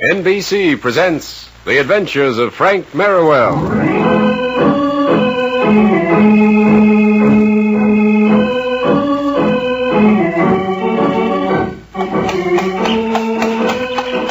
NBC presents The Adventures of Frank Merriwell.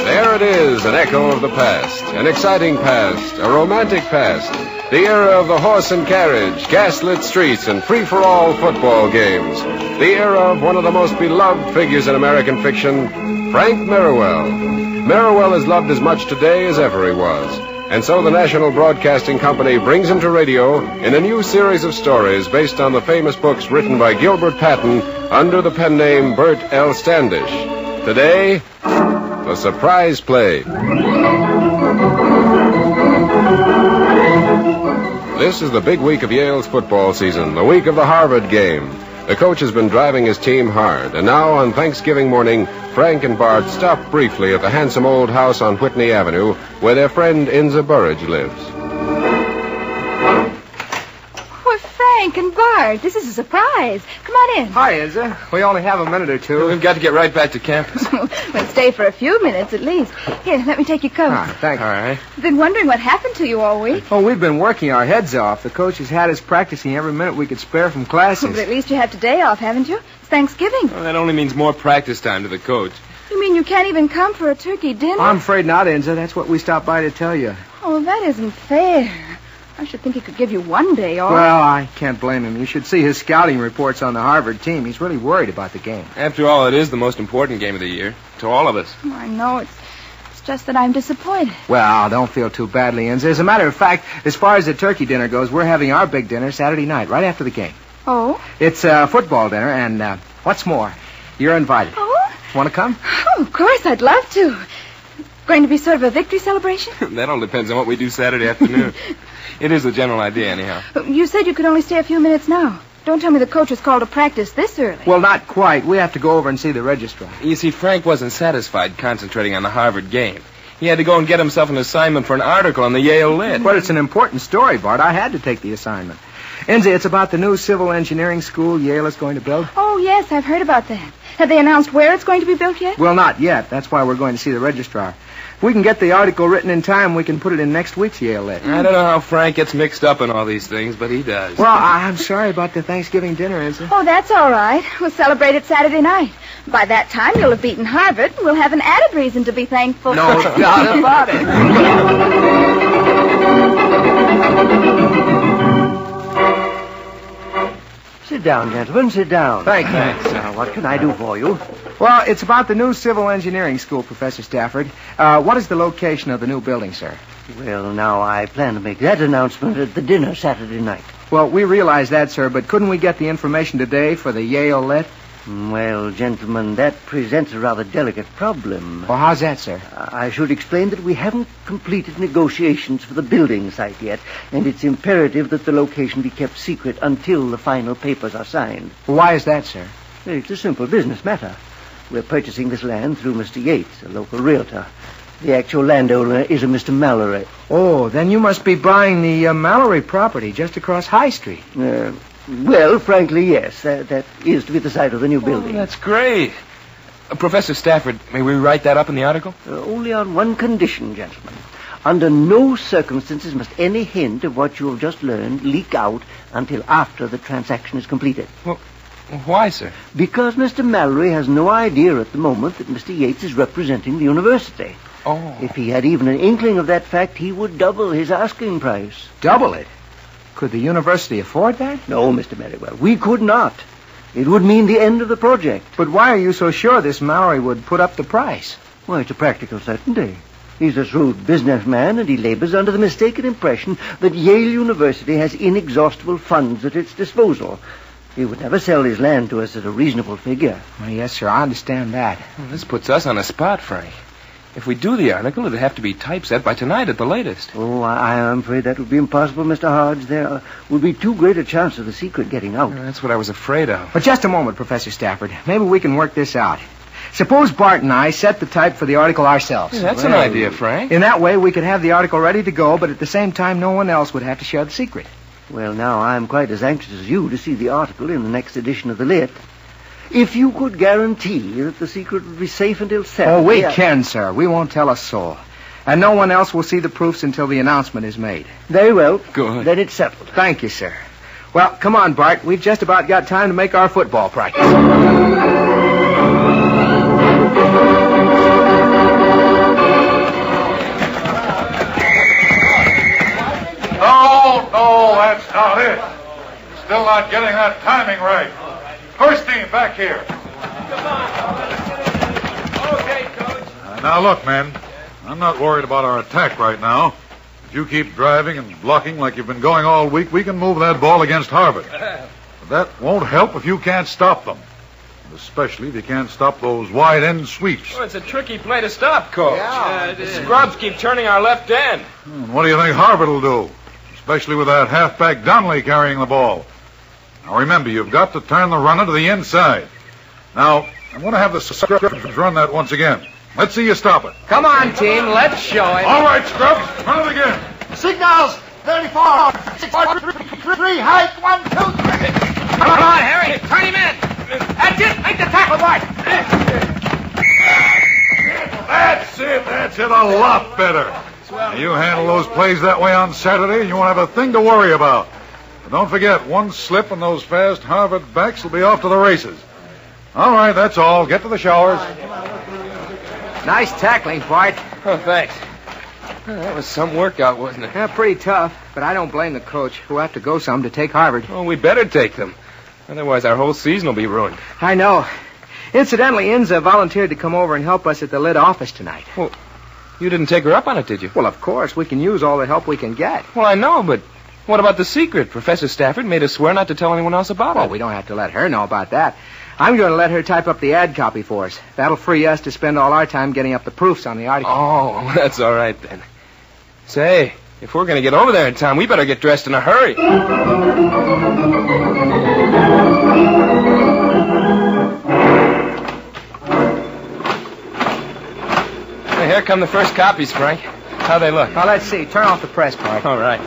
There it is, an echo of the past, an exciting past, a romantic past, the era of the horse and carriage, gaslit streets, and free-for-all football games. The era of one of the most beloved figures in American fiction, Frank Merriwell. Merriwell is loved as much today as ever he was. And so the National Broadcasting Company brings him to radio in a new series of stories based on the famous books written by Gilbert Patton under the pen name Bert L. Standish. Today, The Surprise Play. This is the big week of Yale's football season, the week of the Harvard game. The coach has been driving his team hard, and now on Thanksgiving morning, Frank and Bart stop briefly at the handsome old house on Whitney Avenue where their friend Inza Burridge lives. Oh, Frank and Bart, this is a surprise. Come on in. Hi, Inza. We only have a minute or two. We've got to get right back to campus. We'll stay for a few minutes at least. Here, let me take your coat. Thanks. All right. I've been wondering what happened to you all week. Oh, we've been working our heads off. The coach has had us practicing every minute we could spare from classes. But at least you have today off, haven't you? It's Thanksgiving. Well, that only means more practice time to the coach. You mean you can't even come for a turkey dinner? I'm afraid not, Inza. That's what we stopped by to tell you. Oh, that isn't fair. I should think he could give you one day off. Well, I can't blame him. You should see his scouting reports on the Harvard team. He's really worried about the game. After all, it is the most important game of the year. To all of us. Oh, I know. It's just that I'm disappointed. Well, don't feel too badly, Inza. As a matter of fact, as far as the turkey dinner goes, we're having our big dinner Saturday night, right after the game. Oh? It's a football dinner, and what's more, you're invited. Oh? Want to come? Oh, of course, I'd love to. Going to be sort of a victory celebration? That all depends on what we do Saturday afternoon. It is the general idea, anyhow. You said you could only stay a few minutes now. Don't tell me the coach has called to practice this early. Well, not quite. We have to go over and see the registrar. You see, Frank wasn't satisfied concentrating on the Harvard game. He had to go and get himself an assignment for an article on the Yale Lit. But it's an important story, Bart. I had to take the assignment. Inza, it's about the new civil engineering school Yale is going to build. Oh, yes, I've heard about that. Have they announced where it's going to be built yet? Well, not yet. That's why we're going to see the registrar. If we can get the article written in time, we can put it in next week's Yale Lit. I don't know how Frank gets mixed up in all these things, but he does. Well, I'm sorry about the Thanksgiving dinner, Inza. Oh, that's all right. We'll celebrate it Saturday night. By that time, you'll have beaten Harvard, and we'll have an added reason to be thankful. No doubt about it. Sit down, gentlemen, sit down. Thanks. Now, what can I do for you? Well, it's about the new civil engineering school, Professor Stafford. What is the location of the new building, sir? Well, now, I plan to make that announcement at the dinner Saturday night. Well, we realize that, sir, but couldn't we get the information today for the Yale Lit? Well, gentlemen, that presents a rather delicate problem. Well, how's that, sir? I should explain that we haven't completed negotiations for the building site yet, and it's imperative that the location be kept secret until the final papers are signed. Why is that, sir? It's a simple business matter. We're purchasing this land through Mr. Yates, a local realtor. The actual landowner is a Mr. Mallory. Oh, then you must be buying the Mallory property just across High Street. Well, frankly, yes. That is to be the site of the new building. Oh, that's great. Professor Stafford, may we write that up in the article? Only on one condition, gentlemen. Under no circumstances must any hint of what you have just learned leak out until after the transaction is completed. Well, why, sir? Because Mr. Mallory has no idea at the moment that Mr. Yates is representing the university. Oh. If he had even an inkling of that fact, he would double his asking price. Double it? Could the university afford that? No, Mr. Merriwell, we could not. It would mean the end of the project. But why are you so sure this Mallory would put up the price? Why, it's a practical certainty. He's a shrewd businessman, and he labors under the mistaken impression that Yale University has inexhaustible funds at its disposal. He would never sell his land to us at a reasonable figure. Well, yes, sir, I understand that. Well, this puts us on a spot, Frank. If we do the article, it'd have to be typeset by tonight at the latest. Oh, I am afraid that would be impossible, Mr. Hodge. There would be too great a chance of the secret getting out. That's what I was afraid of. But just a moment, Professor Stafford. Maybe we can work this out. Suppose Bart and I set the type for the article ourselves. Yeah, that's an idea, Frank. In that way, we could have the article ready to go, but at the same time, no one else would have to share the secret. Well, now, I'm quite as anxious as you to see the article in the next edition of the Lit. If you could guarantee that the secret would be safe until Saturday... Oh, we can, sir. We won't tell a soul. And no one else will see the proofs until the announcement is made. Very well. Good. Then it's settled. Thank you, sir. Well, come on, Bart. We've just about got time to make our football practice. No, that's not it. Still not getting that timing right. First team, back here. Okay, Coach. Now, look, men. I'm not worried about our attack right now. If you keep driving and blocking like you've been going all week, we can move that ball against Harvard. But that won't help if you can't stop them. Especially if you can't stop those wide end sweeps. Well, it's a tricky play to stop, Coach. The scrubs keep turning our left end. And what do you think Harvard will do? Especially with that halfback Donnelly carrying the ball. Now remember, you've got to turn the runner to the inside. Now, I'm going to have the scrubs run that once again. Let's see you stop it. Come on, team. Let's show it. All right, scrubs, run it again. Signals! 34, 6, 4, 3, hike, 1, 2, 3. Come on, Harry. Turn him in. That's it. Make the tackle, Bart. That's it. That's it. A lot better. Now, you handle those plays that way on Saturday, and you won't have a thing to worry about. But don't forget, one slip and those fast Harvard backs will be off to the races. All right, that's all. Get to the showers. Nice tackling, Bart. Oh, thanks. Well, that was some workout, wasn't it? Yeah, pretty tough, but I don't blame the coach. We'll have to go some to take Harvard. Oh, we better take them. Otherwise, our whole season will be ruined. I know. Incidentally, Inza volunteered to come over and help us at the Lit office tonight. Well, you didn't take her up on it, did you? Well, of course. We can use all the help we can get. Well, I know, but what about the secret? Professor Stafford made us swear not to tell anyone else about it. Well, we don't have to let her know about that. I'm going to let her type up the ad copy for us. That'll free us to spend all our time getting up the proofs on the article. Oh, that's all right, then. Say, if we're going to get over there in time, we better get dressed in a hurry. Hey, here come the first copies, Frank. How they look? Now, let's see. Turn off the press, Bart. All right.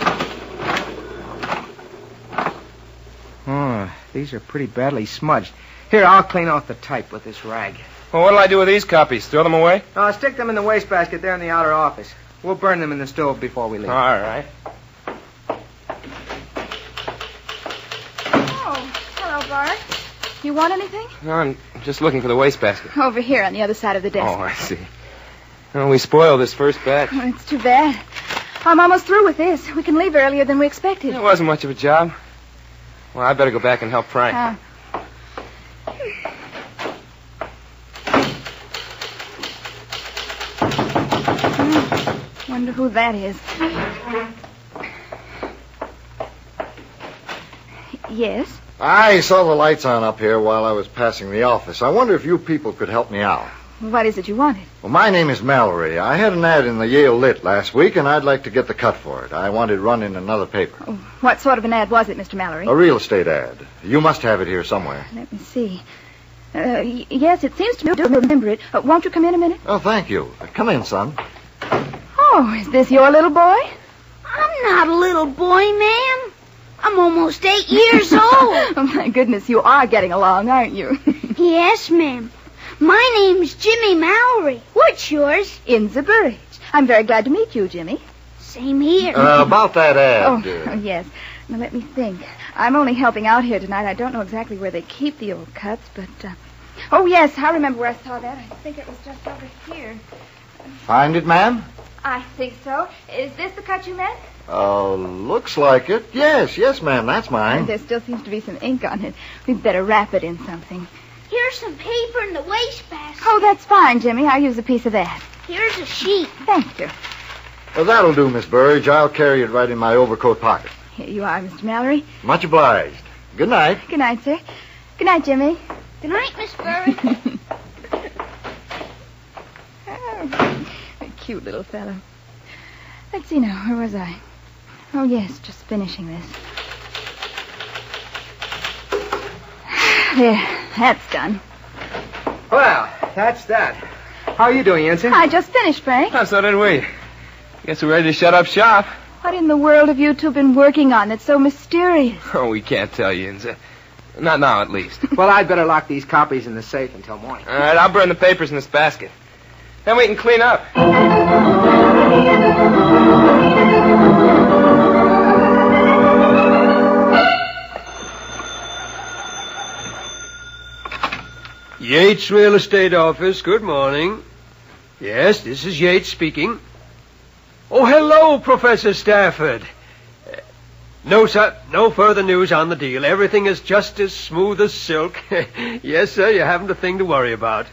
Oh, these are pretty badly smudged. Here, I'll clean off the type with this rag. Well, what'll I do with these copies? Throw them away? I'll stick them in the wastebasket there in the outer office. We'll burn them in the stove before we leave. All right. Oh, hello, Bart. You want anything? No, I'm just looking for the wastebasket. Over here on the other side of the desk. Oh, I see. Well, we spoiled this first batch. Oh, it's too bad. I'm almost through with this. We can leave earlier than we expected. It wasn't much of a job. Well, I better go back and help Frank. Wonder who that is. Yes? I saw the lights on up here while I was passing the office. I wonder if you people could help me out. What is it you wanted? Well, my name is Mallory. I had an ad in the Yale Lit last week, and I'd like to get the cut for it. I want it run in another paper. Oh, what sort of an ad was it, Mr. Mallory? A real estate ad. You must have it here somewhere. Let me see. Yes, it seems to me to remember it. Won't you come in a minute? Oh, thank you. Come in, son. Oh, is this your little boy? I'm not a little boy, ma'am. I'm almost 8 years old. Oh, my goodness, you are getting along, aren't you? Yes, ma'am. My name's Jimmy Mallory. What's yours? Inza Burridge. I'm very glad to meet you, Jimmy. Same here. About that ad. Oh, yes. Now, let me think. I'm only helping out here tonight. I don't know exactly where they keep the old cuts, but... Oh, yes, I remember where I saw that. I think it was just over here. Find it, ma'am? I think so. Is this the cut you meant? Looks like it. Yes, ma'am, that's mine. There still seems to be some ink on it. We'd better wrap it in something. Here's some paper in the wastebasket. Oh, that's fine, Jimmy. I'll use a piece of that. Here's a sheet. Thank you. Well, that'll do, Miss Burridge. I'll carry it right in my overcoat pocket. Here you are, Mr. Mallory. Much obliged. Good night. Good night, sir. Good night, Jimmy. Good night, Miss Burridge. Oh, a cute little fellow. Let's see now. Where was I? Oh, yes, just finishing this. There, that's done. Well, that's that. How are you doing, Ensign? I just finished, Frank. Oh, so did we. Guess we're ready to shut up shop. What in the world have you two been working on that's so mysterious? Oh, we can't tell you, Inza. Not now, at least. Well, I'd better lock these copies in the safe until morning. All right, I'll burn the papers in this basket. Then we can clean up. Yates Real Estate Office, good morning. Yes, this is Yates speaking. Oh, hello, Professor Stafford. No, sir, no further news on the deal. Everything is just as smooth as silk. Yes, sir, you haven't a thing to worry about.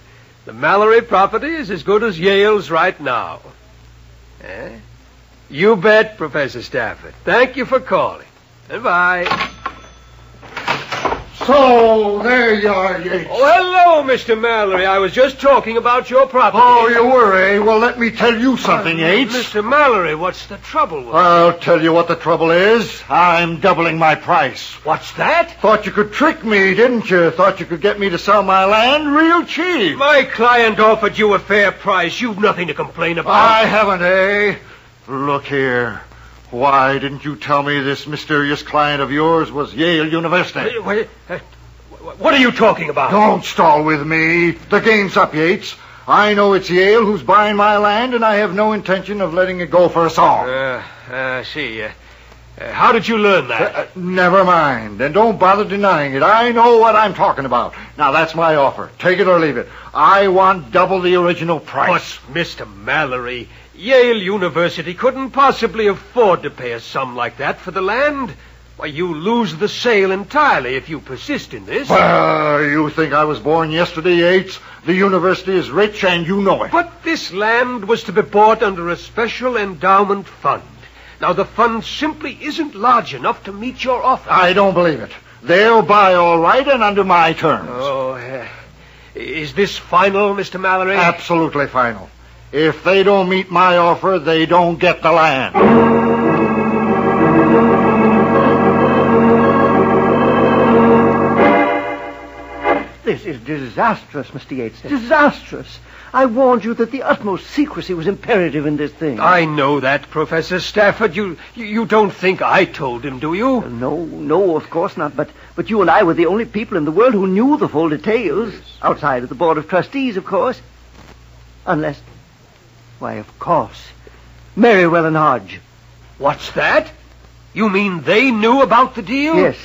The Mallory property is as good as Yale's right now. Eh? You bet, Professor Stafford. Thank you for calling. Goodbye. So, there you are, Yates. Oh, hello, Mr. Mallory. I was just talking about your property. Oh, you were, eh? Well, let me tell you something, Yates. Mr. Mallory, what's the trouble with I'll tell you what the trouble is. I'm doubling my price. What's that? Thought you could trick me, didn't you? Thought you could get me to sell my land real cheap. My client offered you a fair price. You've nothing to complain about. I haven't, eh? Look here. Why didn't you tell me this mysterious client of yours was Yale University? What are you talking about? Don't stall with me. The game's up, Yates. I know it's Yale who's buying my land, and I have no intention of letting it go for a song. See. How did you learn that? Never mind, and don't bother denying it. I know what I'm talking about. Now, that's my offer. Take it or leave it. I want double the original price. But, Mr. Mallory, Yale University couldn't possibly afford to pay a sum like that for the land. Why, you lose the sale entirely if you persist in this. Well, you think I was born yesterday, Yates? The university is rich, and you know it. But this land was to be bought under a special endowment fund. Now, the fund simply isn't large enough to meet your offer. I don't believe it. They'll buy all right and under my terms. Oh, is this final, Mr. Mallory? Absolutely final. If they don't meet my offer, they don't get the land. This is disastrous, Mr. Yates. Disastrous. I warned you that the utmost secrecy was imperative in this thing. I know that, Professor Stafford. You don't think I told him, do you? No, of course not. But you and I were the only people in the world who knew the full details. Outside of the Board of Trustees, of course. Unless... Why, of course. Merriwell and Hodge. What's that? You mean they knew about the deal? Yes.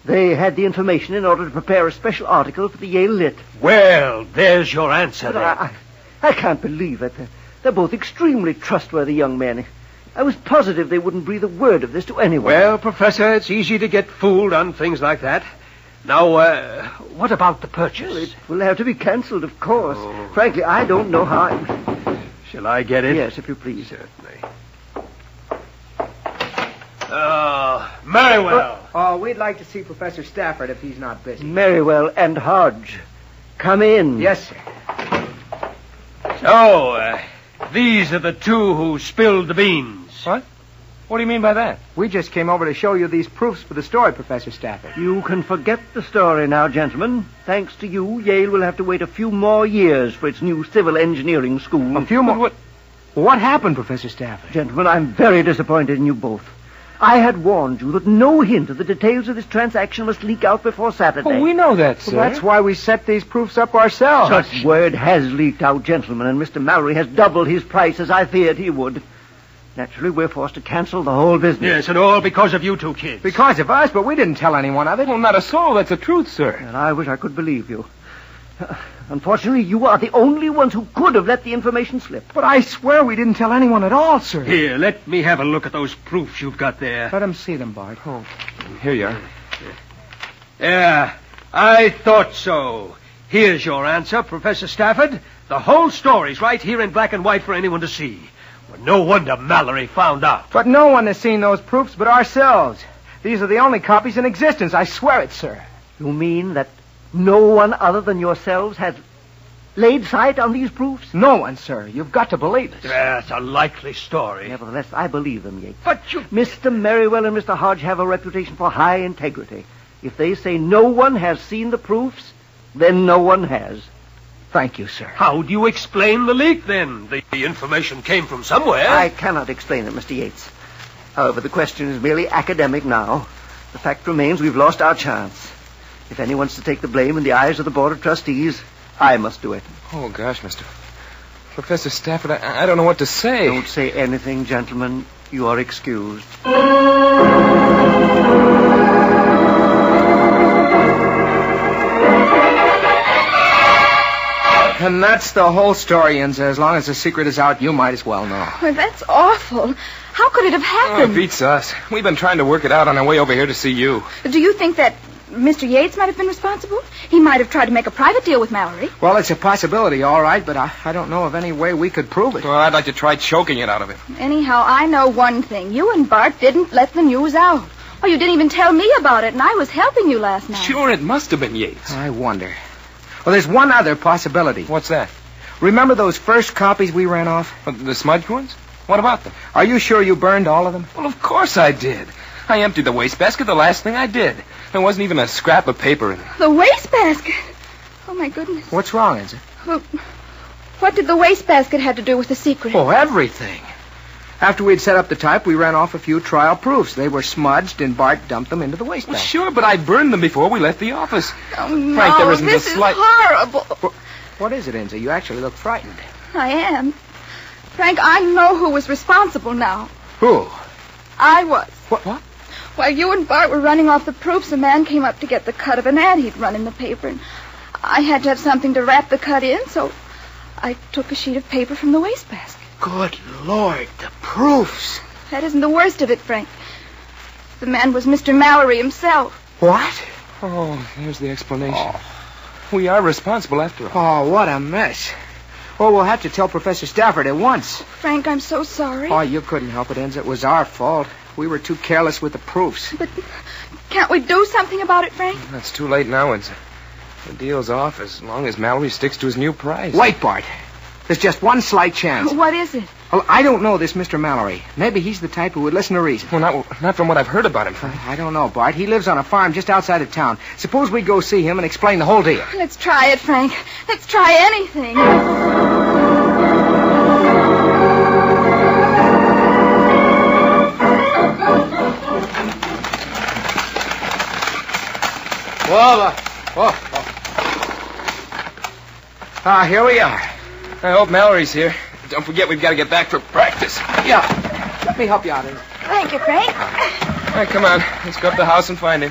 They had the information in order to prepare a special article for the Yale Lit. Well, there's your answer, then. I can't believe it. They're both extremely trustworthy young men. I was positive they wouldn't breathe a word of this to anyone. Well, Professor, it's easy to get fooled on things like that. Now, what about the purchase? Well, it will have to be cancelled, of course. Oh. Frankly, I don't know how... Shall I get it? Yes, if you please. Certainly. Merriwell. Oh, we'd like to see Professor Stafford if he's not busy. Merriwell and Hodge. Come in. Yes, sir. So, these are the two who spilled the beans. What? What do you mean by that? We just came over to show you these proofs for the story, Professor Stafford. You can forget the story now, gentlemen. Thanks to you, Yale will have to wait a few more years for its new civil engineering school. A few more? What happened, Professor Stafford? Gentlemen, I'm very disappointed in you both. I had warned you that no hint of the details of this transaction must leak out before Saturday. Oh, we know that, sir. Well, that's why we set these proofs up ourselves. Such word has leaked out, gentlemen, and Mr. Mallory has doubled his price as I feared he would. Naturally, we're forced to cancel the whole business. Yes, and all because of you two kids. Because of us, but we didn't tell anyone of it. Well, not a soul. That's the truth, sir. And I wish I could believe you. Unfortunately, you are the only ones who could have let the information slip. But I swear we didn't tell anyone at all, sir. Here, let me have a look at those proofs you've got there. Let him see them, Bart. Oh, here you are. Yeah, I thought so. Here's your answer, Professor Stafford. The whole story's right here in black and white for anyone to see. Well, no wonder Mallory found out. But no one has seen those proofs but ourselves. These are the only copies in existence. I swear it, sir. You mean that no one other than yourselves has laid sight on these proofs? No one, sir. You've got to believe us. That's a likely story. Nevertheless, I believe them, Yates. But you... Mr. Merriwell and Mr. Hodge have a reputation for high integrity. If they say no one has seen the proofs, then no one has. Thank you, sir. How do you explain the leak, then? The information came from somewhere. I cannot explain it, Mr. Yates. However, the question is merely academic now. The fact remains we've lost our chance. If anyone's to take the blame in the eyes of the Board of Trustees, I must do it. Oh, gosh, Mr. Professor Stafford, I don't know what to say. Don't say anything, gentlemen. You are excused. And that's the whole story, Inza. As long as the secret is out, you might as well know. Well, that's awful. How could it have happened? Oh, it beats us. We've been trying to work it out on our way over here to see you. Do you think that Mr. Yates might have been responsible? He might have tried to make a private deal with Mallory. Well, it's a possibility, all right, but I don't know of any way we could prove it. Well, I'd like to try choking it out of him. Anyhow, I know one thing. You and Bart didn't let the news out. Oh, you didn't even tell me about it, and I was helping you last night. Sure, it must have been Yates. I wonder. Well, there's one other possibility. What's that? Remember those first copies we ran off? The smudged ones? What about them? Are you sure you burned all of them? Well, of course I did. I emptied the wastebasket the last thing I did. There wasn't even a scrap of paper in it. The wastebasket? Oh, my goodness. What's wrong, Inza? Well, what did the wastebasket have to do with the secret? Oh, everything. After we'd set up the type, we ran off a few trial proofs. They were smudged, and Bart dumped them into the wastebasket. Well, sure, but I burned them before we left the office. Oh, no, Frank, there isn't this the slight... is horrible. What is it, Inza? You actually look frightened. I am. Frank, I know who was responsible now. Who? I was. What? While you and Bart were running off the proofs, a man came up to get the cut of an ad he'd run in the paper, and I had to have something to wrap the cut in, so I took a sheet of paper from the wastebasket. Good Lord, the proofs. That isn't the worst of it, Frank. The man was Mr. Mallory himself. What? Oh, there's the explanation. Oh. We are responsible after Oh, all. what a mess. Oh, we'll have to tell Professor Stafford at once. Frank, I'm so sorry. Oh, you couldn't help it, Enza. It was our fault. We were too careless with the proofs. But can't we do something about it, Frank? It's too late now, Enza. The deal's off as long as Mallory sticks to his new price. Wait, Bart. There's just one slight chance. What is it? Well, I don't know this Mr. Mallory. Maybe he's the type who would listen to reason. Well, not from what I've heard about him, Frank. I don't know, Bart. He lives on a farm just outside of town. Suppose we go see him and explain the whole deal. Let's try it, Frank. Let's try anything. Here we are. I hope Mallory's here. Don't forget we've got to get back for practice. Yeah. Let me help you out. Thank you, Frank. All right, come on. Let's go up to the house and find him.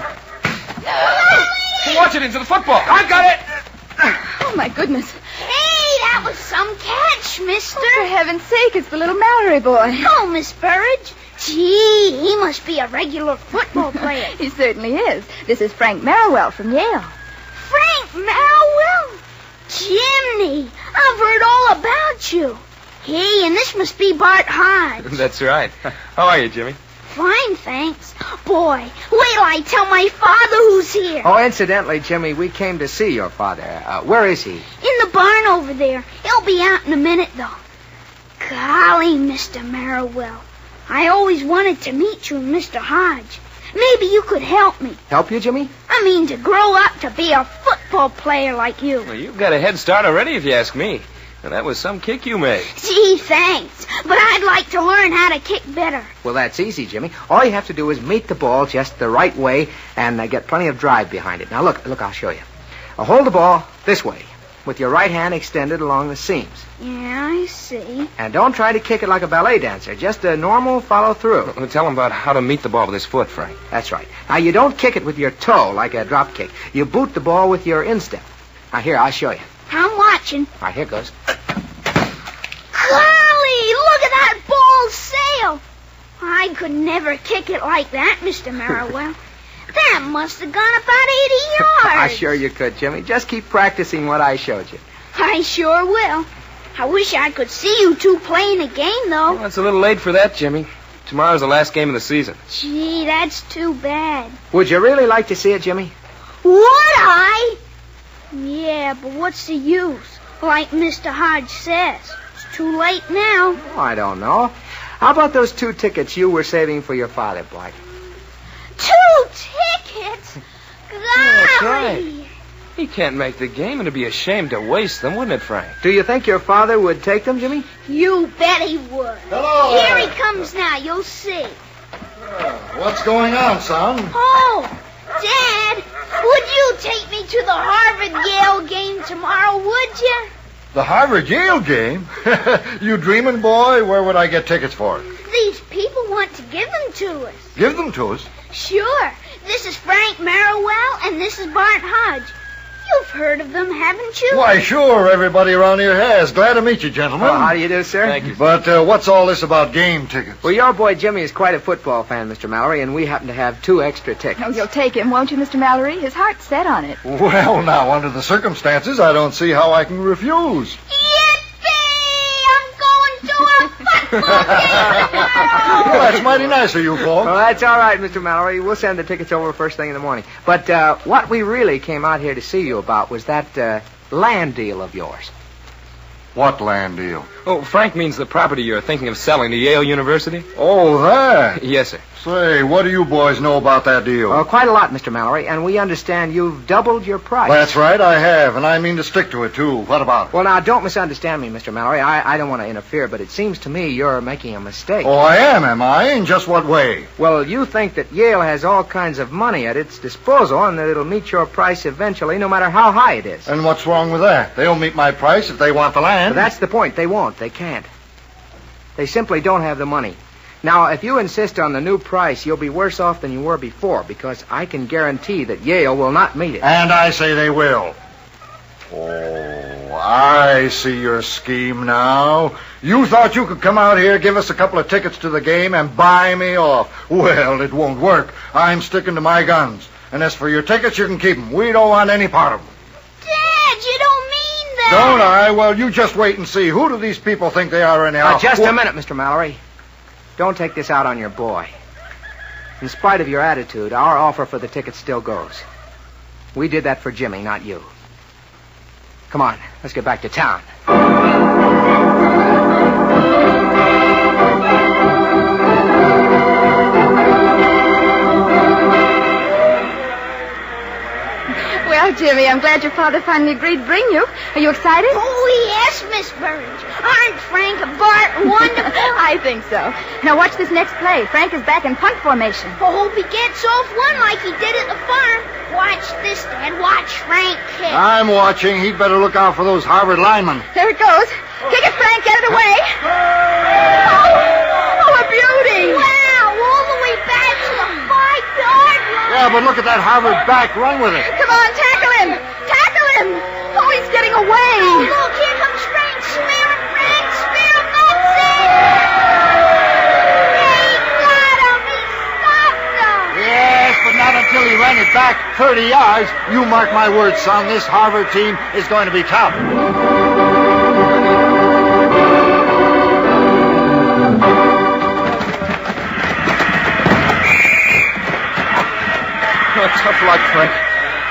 Watch it into the football. I got it. Oh, my goodness. Hey, that was some catch, mister. Oh, for heaven's sake, it's the little Mallory boy. Oh, Miss Burridge. Gee, he must be a regular football player. He certainly is. This is Frank Merriwell from Yale. Frank Merriwell? Jimmy, I've heard all about you. Hey, and this must be Bart Hodge. That's right. How are you, Jimmy? Fine, thanks. Boy, wait till I tell my father who's here. Oh, incidentally, Jimmy, we came to see your father. Where is he? In the barn over there. He'll be out in a minute, though. Golly, Mr. Merriwell. I always wanted to meet you and Mr. Hodge. Maybe you could help me. Help you, Jimmy? I mean, to grow up to be a football player like you. Well, you've got a head start already, if you ask me. And that was some kick you made. Gee, thanks. But I'd like to learn how to kick better. Well, that's easy, Jimmy. All you have to do is meet the ball just the right way and get plenty of drive behind it. Now, look, I'll show you. Hold the ball this way, with your right hand extended along the seams. Yeah, I see. And don't try to kick it like a ballet dancer. Just a normal follow-through. Well, tell him about how to meet the ball with his foot, Frank. That's right. Now, you don't kick it with your toe like a drop kick. You boot the ball with your instep. Now, here, I'll show you. I'm watching. All right, here goes. Golly, look at that ball sail. I could never kick it like that, Mr. Merriwell. That must have gone about 80 yards. Sure you could, Jimmy. Just keep practicing what I showed you. I sure will. I wish I could see you two playing a game, though. Well, it's a little late for that, Jimmy. Tomorrow's the last game of the season. Gee, that's too bad. Would you really like to see it, Jimmy? Would I? Yeah, but what's the use? Like Mr. Hodge says. It's too late now. Oh, I don't know. How about those 2 tickets you were saving for your father, Bart? 2 tickets? Golly! That's right. He can't make the game, and it'd be a shame to waste them, wouldn't it, Frank? Do you think your father would take them, Jimmy? You bet he would. Hello Here there. he comes now, you'll see. What's going on, son? Oh, Dad, Would you take me to the Harvard-Yale game tomorrow, would you? The Harvard-Yale game? You dreaming, boy? Where would I get tickets for it? These people want to give them to us. Give them to us? Sure. This is Frank Merriwell, and this is Bart Hodge. You've heard of them, haven't you? Why, sure. Everybody around here has. Glad to meet you, gentlemen. Well, how do you do, sir? Thank you. But what's all this about game tickets? Well, your boy Jimmy is quite a football fan, Mr. Mallory, and we happen to have 2 extra tickets. Oh, you'll take him, won't you, Mr. Mallory? His heart's set on it. Well, now, under the circumstances, I don't see how I can refuse. Yippee! I'm going to a football game tomorrow! Well, that's mighty nice of you, folks. Well, that's all right, Mr. Mallory. We'll send the tickets over first thing in the morning. But what we really came out here to see you about was that land deal of yours. What land deal? Oh, Frank means the property you're thinking of selling to Yale University? Oh, that. Yes, sir. Say, what do you boys know about that deal? Oh, quite a lot, Mr. Mallory, and we understand you've doubled your price. That's right, I have, and I mean to stick to it, too. What about it? Well, now, don't misunderstand me, Mr. Mallory. I don't want to interfere, but it seems to me you're making a mistake. Oh, I am I? In just what way? Well, you think that Yale has all kinds of money at its disposal and that it'll meet your price eventually, no matter how high it is. And what's wrong with that? They'll meet my price if they want the land. But that's the point. They won't. They can't. They simply don't have the money. Now, if you insist on the new price, you'll be worse off than you were before, because I can guarantee that Yale will not meet it. And I say they will. Oh, I see your scheme now. You thought you could come out here, give us a couple of tickets to the game, and buy me off. Well, it won't work. I'm sticking to my guns. And as for your tickets, you can keep them. We don't want any part of them. Dad, you don't mean that. Don't I? Well, you just wait and see. Who do these people think they are anyhow? Just a minute, Mr. Mallory. Don't take this out on your boy. In spite of your attitude, our offer for the tickets still goes. We did that for Jimmy, not you. Come on, let's get back to town. Well, Jimmy, I'm glad your father finally agreed to bring you. Are you excited? Oh, yes, Miss Burridge. Aren't Frank and Bart wonderful? I think so. Now watch this next play. Frank is back in punt formation. I hope he gets off one like he did at the farm. Watch this, Dad. Watch Frank kick. I'm watching. He'd better look out for those Harvard linemen. There it goes. Kick it, Frank. Get it away. Oh, a beauty. Wow, all the way back to the 5-yard line. Yeah, but look at that Harvard back. Run with it. Come on, tackle him. Tackle him. Oh, he's getting away. Oh, look, here comes Frank. Smear him, Frank. Smear him. That's it. He got him. He stopped him. Yes, but not until he ran it back 30 yards. You mark my words, son. This Harvard team is going to be tough. Oh, tough luck, Frank.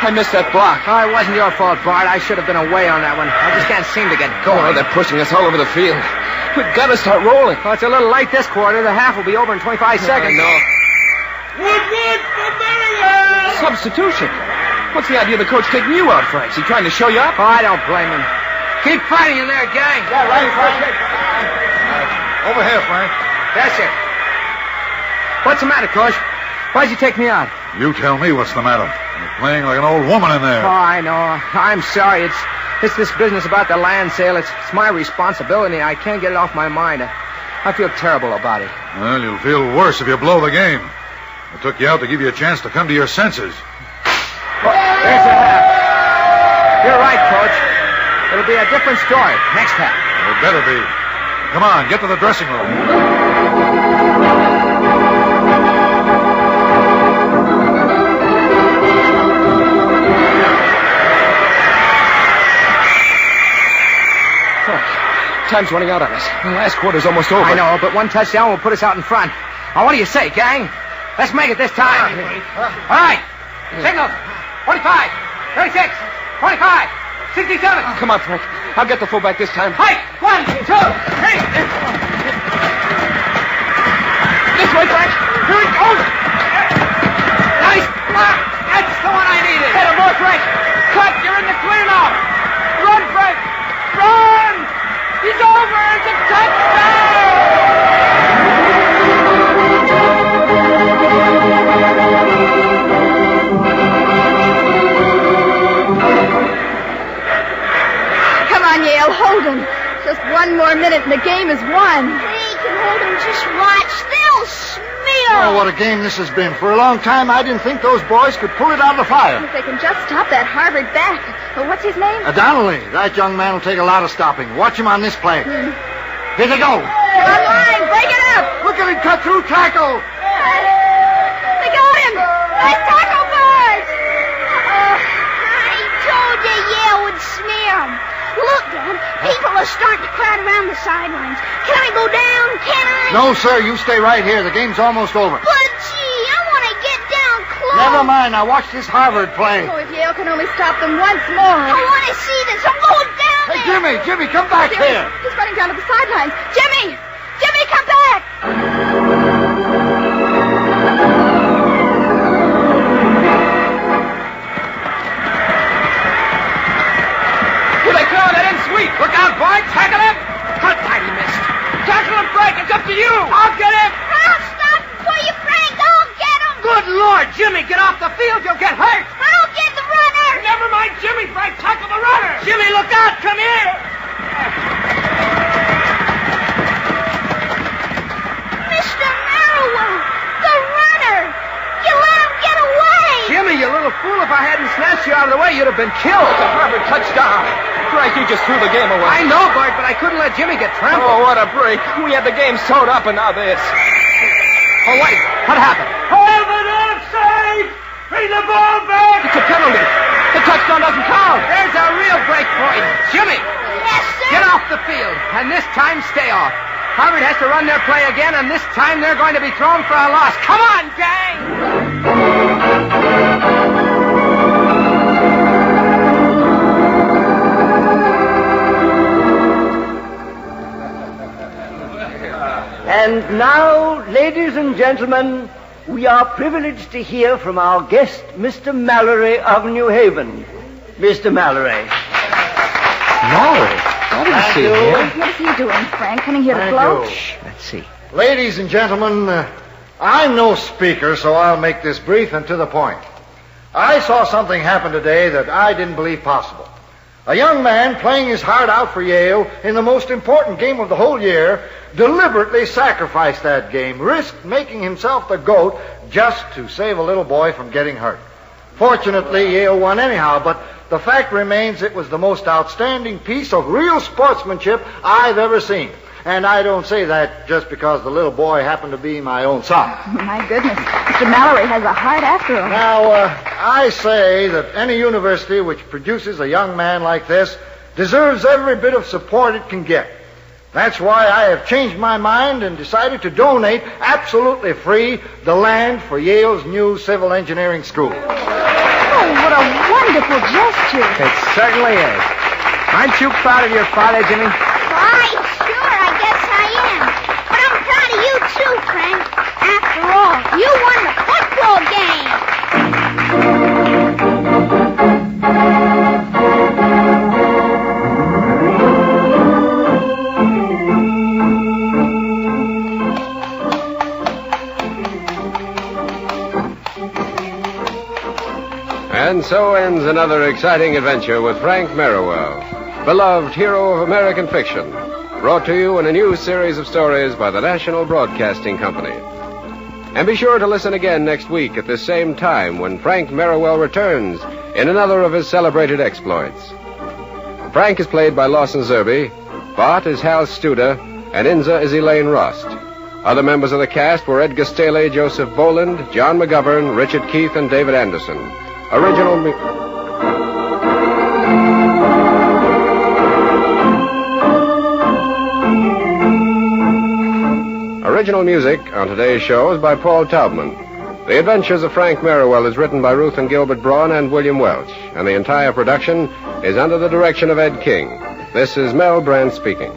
I missed that block. Oh, it wasn't your fault, Bart. I should have been away on that one. I just can't seem to get Oh, going. they're pushing us all over the field. We've got to start rolling. Well, it's a little late this quarter. The half will be over in 25 seconds. No. Woodward for Merriwell! Substitution. What's the idea of the coach taking you out, Frank? Is he trying to show you up? Oh, I don't blame him. Keep fighting in there, gang. Yeah, right, Frank. Over here, Frank. That's it. What's the matter, Coach? Why'd you take me out? You tell me what's the matter. You're playing like an old woman in there. Oh, I know. I'm sorry. It's this business about the land sale. It's my responsibility. I can't get it off my mind. I feel terrible about it. Well, you'll feel worse if you blow the game. I took you out to give you a chance to come to your senses. There's a half. You're right, Coach. It'll be a different story next half. It better be. Come on, get to the dressing room. Time's running out on us. The last quarter's almost over. I know, but one touchdown will put us out in front. Now, what do you say, gang? Let's make it this time. All right. Signal. 45, 36, 25, 67. Come on, Frank. I'll get the fullback this time. Hike. 1, 2, 3. This way, Frank. Here it goes. Nice block. That's the one I needed. Hit him more, Frank. Cut. You're in the clear now. Run, Frank. Run. He's over. It's a touchdown. one more minute and the game is won. They can hold them. Just watch. They'll smear. Oh, what a game this has been. For a long time, I didn't think those boys could pull it out of the fire. If they can just stop that Harvard back. What's his name? Donnelly. That young man will take a lot of stopping. Watch him on this play. Here they go. Get on line. Break it up. Look at him cut through tackle. They got him. Nice tackle, boys. I told you Yale would smear them. Look, Dad. People are starting to crowd around the sidelines. Can I go down? Can I? No, sir. You stay right here. The game's almost over. But, gee, I want to get down close. Never mind. Now watch this Harvard play. Oh, if Yale can only stop them once more. I want to see this. I'm going down Hey, there. Jimmy, come back here. He's running down to the sidelines. Jimmy, come back. Here they come. That in sweep. Look out, boy. Tackle him. How tight he missed. Tackle him, Frank. It's up to you. I'll get him. I'll stop for you, Frank. I'll get him. Good Lord, Jimmy, get off the field. You'll get hurt. I'll get the runner. Never mind Jimmy, Frank. Tackle the runner. Jimmy, look out. Come here. Mr. Merriwell, the runner. You let him get away. Jimmy, you little fool. If I hadn't snatched you out of the way, you'd have been killed. It's a Harvard touchdown. Frank, you just threw the game away. I know, Bart, but I couldn't let Jimmy get trampled. Oh, what a break. We had the game sewed up, and now this. Oh, wait. What happened? Harvard offside! Bring the ball back! It's a penalty. The touchdown doesn't count. There's a real break for you. Jimmy, Yes, sir. get off the field. And this time, stay off. Harvard has to run their play again, and this time they're going to be thrown for a loss. Come on, gang! And now, ladies and gentlemen, we are privileged to hear from our guest, Mr. Mallory of New Haven. Mr. Mallory. Mallory? I didn't see him. What is he doing, Frank? Coming here to Thank gloat? you. Let's see. Ladies and gentlemen, I'm no speaker, so I'll make this brief and to the point. I saw something happen today that I didn't believe possible. A young man playing his heart out for Yale in the most important game of the whole year deliberately sacrificed that game, risked making himself the GOAT just to save a little boy from getting hurt. Fortunately, Yale won anyhow, but the fact remains it was the most outstanding piece of real sportsmanship I've ever seen. And I don't say that just because the little boy happened to be my own son. My goodness. Mr. Mallory has a heart after all. Now, I say that any university which produces a young man like this deserves every bit of support it can get. That's why I have changed my mind and decided to donate absolutely free the land for Yale's new civil engineering school. Oh, what a wonderful gesture. It certainly is. Aren't you proud of your father, Jimmy? Why, sure, I guess I am. But I'm proud of you, too, Frank. After all, you won the football game. And so ends another exciting adventure with Frank Merriwell, beloved hero of American fiction, brought to you in a new series of stories by the National Broadcasting Company. And be sure to listen again next week at this same time when Frank Merriwell returns in another of his celebrated exploits. Frank is played by Lawson Zerbe, Bart is Hal Studer, and Inza is Elaine Rost. Other members of the cast were Edgar Staley, Joseph Boland, John McGovern, Richard Keith, and David Anderson. Original music on today's show is by Paul Taubman. The Adventures of Frank Merriwell is written by Ruth and Gilbert Braun and William Welch, and the entire production is under the direction of Ed King. This is Mel Brand speaking.